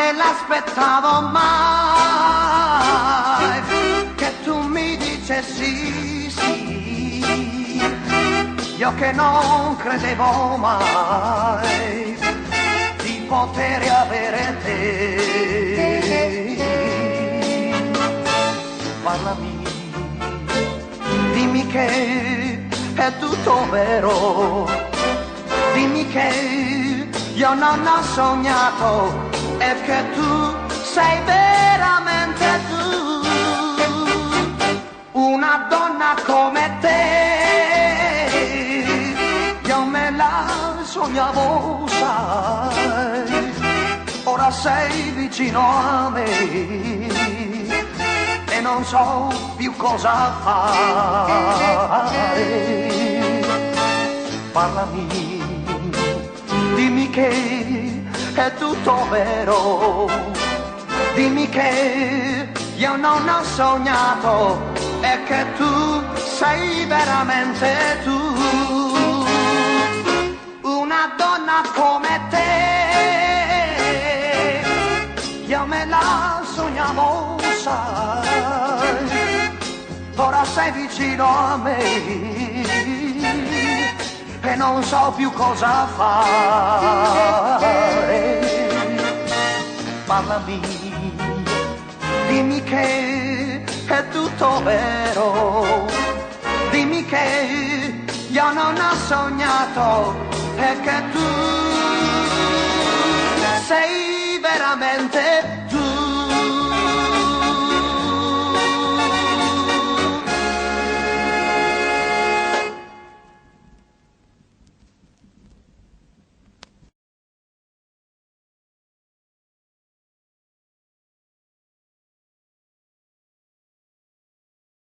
me l'aspettavo mai che tu mi dicessi sì, io che non credevo mai di poter avere te. Parlami, dimmi che è tutto vero, dimmi che io non ho sognato e che tu sei veramente tu, una donna come te, io me la sognavo, sai, ora sei vicino a me e non so più cosa fare. Parlami, dimmi che è tutto vero, dimmi che io non ho sognato e che tu sei veramente tu, una donna come te, io me la sognavo, sai, ora sei vicino a me e non so più cosa fare. Parlami, dimmi che è tutto vero, dimmi che io non ho sognato e che tu sei veramente